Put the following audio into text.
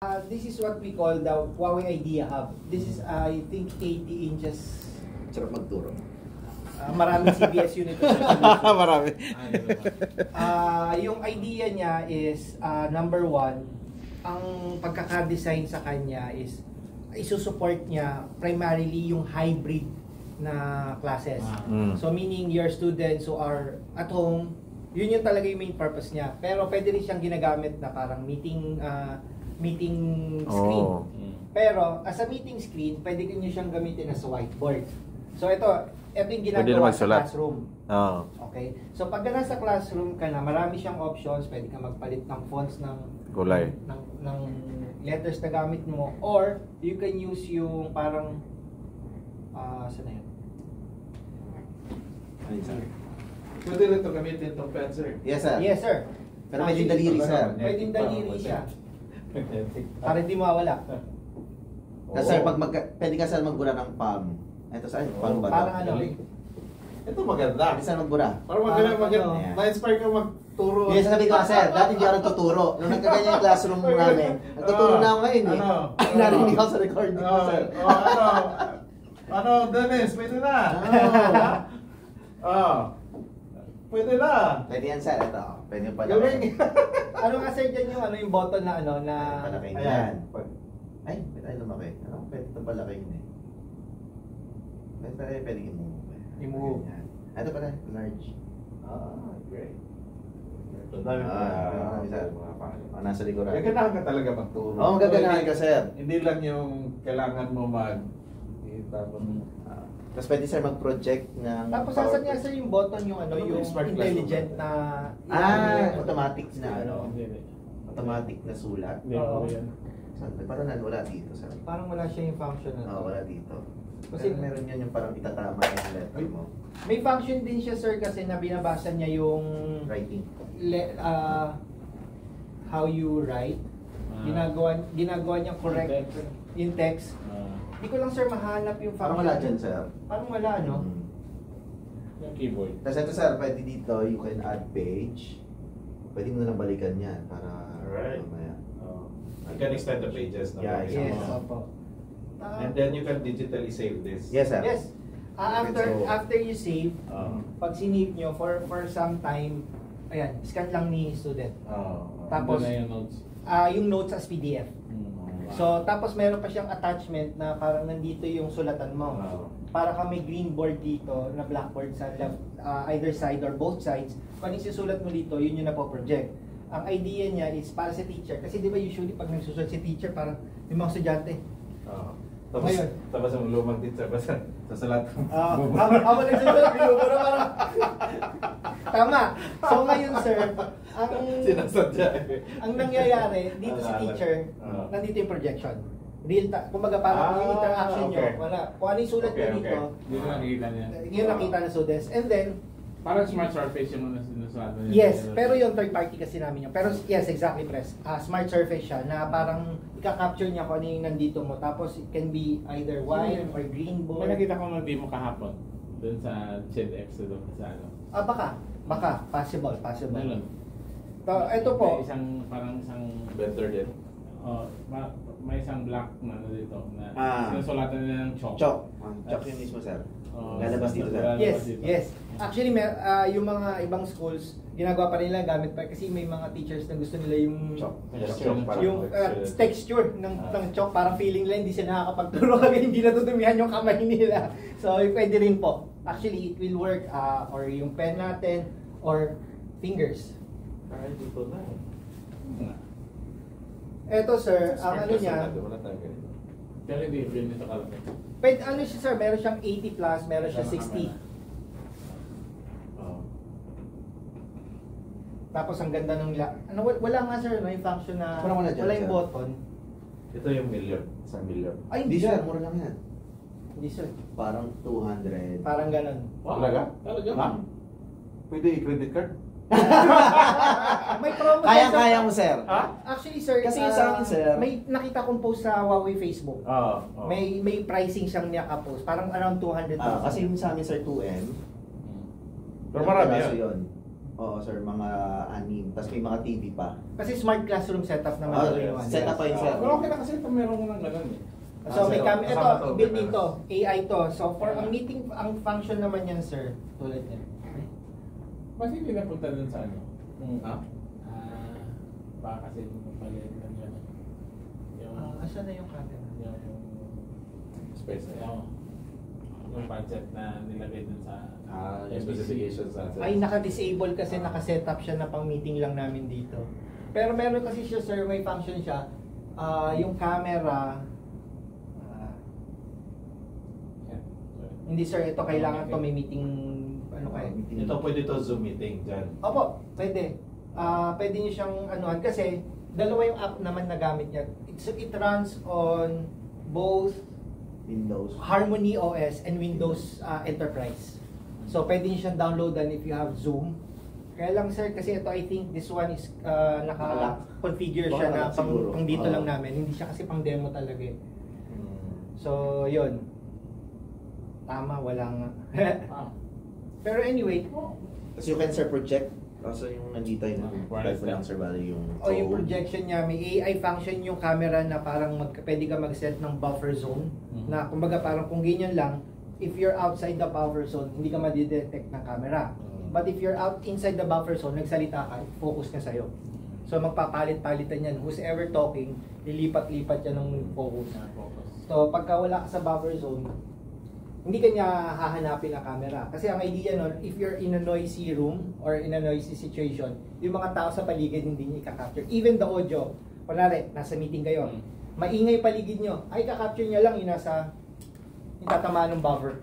This is what we call the Huawei Idea Hub. This is, I think, 80 inches. Sarap magturo. Maraming CBS unit. Marami. Yung idea niya is, number one, ang pagkaka-design sa kanya is, isusupport niya primarily yung hybrid na classes. So meaning your students who are at home, yun yung talaga yung main purpose niya. Pero pwede rin siyang ginagamit na parang meeting screen. Pero as a meeting screen, pwede niyo siyang gamitin as a whiteboard. So ito yung ginagawa sa classroom. Okay? So pag nasa classroom ka na, marami siyang options. Pwede ka magpalit ng fonts ng kulay. ng letters na gamit mo, or you can use yung parang saan na yun? Ayun, sir. Pwede rin ito gamitin itong pen, sir. Yes, sir. Yes, sir. Pero may daliri, sir. Pwedeng daliri siya. Para hindi mawala. Kasi sir, pwede ka sir magbura ng palm. Ito sir, palm ba? Parang ano? Ito maganda. Pwede sir magbura. Parang maganda. Ayan. Ma-inspire ka magturo. Yes, sabi ko sir, dati hindi ako nagtuturo. Nung nagkaganyan yung classroom namin, nagtuturo na ako ngayon eh. Narinig ako sa recording ko, sir. Ano, Dennis, pwede na. Pwede na. Pwede yan sir, ito. Pwede pa Gawin. Ano nga sir dyan yung button na na palaki Ayan. yan. Ay, pwede tayo lumaki. Ano? Pwede ito palaki yun eh. Pwede i-move. I-move. Ito pala, large. Great. Sir. Nasa likuran. Gaganahan ka talaga magturo. Oo, gaganahan ka sir. Hindi lang yung kailangan mo Tapos pwede sir mag-project ng Tapos saan niya sir yung button yung yung Smart intelligent na automatic na automatic na sulat. Oo. Parang wala dito sir. Parang wala siya yung function na. Wala dito. Kasi Kasi meron yan yung parang itatama yung letter mo. may function din siya sir kasi na binabasa niya yung Writing. how you write. Ginagawa niya correct yung text. Hindi ko lang sir mahanap yung function. Parang wala dyan sir. Parang wala no? Yung keyboard. Tapos ito sir, pwede dito you can add page. Pwede mo na lang balikan yan para Alright. mamaya. You can extend the pages. Yeah, Yes, Oo. opo. And then you can digitally save this. Yes sir. Yes. After you save, Oh. pag sinave nyo for some time, ayan, scan lang ni student. Tapos, na yung notes. Yung notes as PDF. So, tapos meron pa siyang attachment na parang nandito yung sulatan mo. Para ka may green board dito na blackboard sa left, either side or both sides. Kung ano yung susulat mo dito, yun yung napoproject. Ang idea niya is para sa teacher. Kasi di ba usually pag nagsusulat si teacher, parang yung mga estudyante. Tapos ang lumang teacher, basta sasalat. Habang nagsusulat, binubura parang... Tama. So ngayon sir, Sinasadya. ang nangyayari dito si teacher, nandito yung projection. Kumbaga parang yung interaction nyo, wala. Kung ano yung sulat nyo dito, Yun ang nakikita niya. yun nakita ng students. And then, Parang smart surface yung mga sinusulat niya. yes, pero yung third party kasi namin yun. Pero yes, exactly, Press. Smart surface siya na parang ika-capture niya kung ano yung nandito mo. Tapos it can be either white or green May board. nakita ko mag-demo kahapon. Doon sa ChedX doon sa ano. Baka. Possible. Meron. Ito po. Parang isang vendor din. May isang black na ano dito na sinusulatan nila ng chalk. Chalk yun mismo sir. Lalabas dito sir. Yes. Actually, yung mga ibang schools, ginagawa pa nila gamit pa kasi may mga teachers na gusto nila yung Chalk. yung texture ng chalk, parang feeling nila hindi sila nakakapagturo kasi hindi natutumihan yung kamay nila. So, pwede rin po. Actually, it will work or yung pen natin or fingers. Dito na. Eto sir, ang ano niya, Wala tayo ganito. Pero hindi rin ito kalaki. pwede ano siya sir, meron siyang 80 plus, meron siya 60. Tapos ang ganda ng wala nga sir, no, yung function na Parang wala dyan, yung sir. button. Ito yung million. Isang million. Ay, Hindi sir, mura lang yan. Hindi sir. Parang 200. Parang ganun. Talaga? Talaga? Pwede i-credit card? May promo Kaya mo sir. Actually sir, Kasi sa amin, sir, may nakita kong post sa Huawei Facebook. Oo. May pricing siyang naka-post. Parang around 200,000. Kasi yung sa amin sir 2M. Pero marami Piraso yan. Oo, sir, mga 6. Tapos may mga TV pa. Kasi smart classroom setup naman ito yung Set up pa yun, sir. Pero okay na kasi ito meron mo ng ganun eh. So may camera, ito, kasama to, built may dito, AI to. So for ang meeting, ang function naman yan, sir, tulad niyan. Mas hindi napunta dun sa ano? Ah? Baka kasi palit lang yan. Yung, Asan na yung camera? yung space na yun. Yung budget na nilagay dun sa Yung specifications natin. Ay, naka-disable kasi naka-setup siya na pang meeting lang namin dito. Pero meron kasi siya, sir, may function siya. Yung camera, Yan. hindi sir, ito kailangan to may meeting, ano kayo? Ito pwede to Zoom meeting dyan. Opo, pwede. Pwede niyo siyang anuhan kasi dalawa yung app naman na gamit niya. It runs on both Windows. Harmony OS and Windows Enterprise. So pwede niyo siyang downloadan if you have Zoom. Kaya lang sir, kasi ito I think this one is naka-configure siya na pang dito lang namin. Hindi siya kasi pang demo talaga eh. So yun. Tama, walang... Pero anyway, Tapos you can, sir, project. Kaso yung nandito yung type mo lang, sir, bali yung yung projection niya, may AI function yung camera na parang pwede ka mag-set ng buffer zone. Na kumbaga parang kung ganyan lang, if you're outside the buffer zone, hindi ka ma-detect ng camera. But if you're out inside the buffer zone, nagsalita ka, focus ka sa'yo. So magpapalit-palitan yan. Who's ever talking, lilipat-lipat yan ng focus. So pagka wala ka sa buffer zone, hindi ka niya hahanapin ang camera. Kasi ang idea nun, if you're in a noisy room or in a noisy situation, yung mga tao sa paligid hindi niya i-capture. Even the audio, kunwari, nasa meeting kayo, maingay paligid nyo, ay ka-capture niya lang yung nasa, yung tatamaan ng buffer.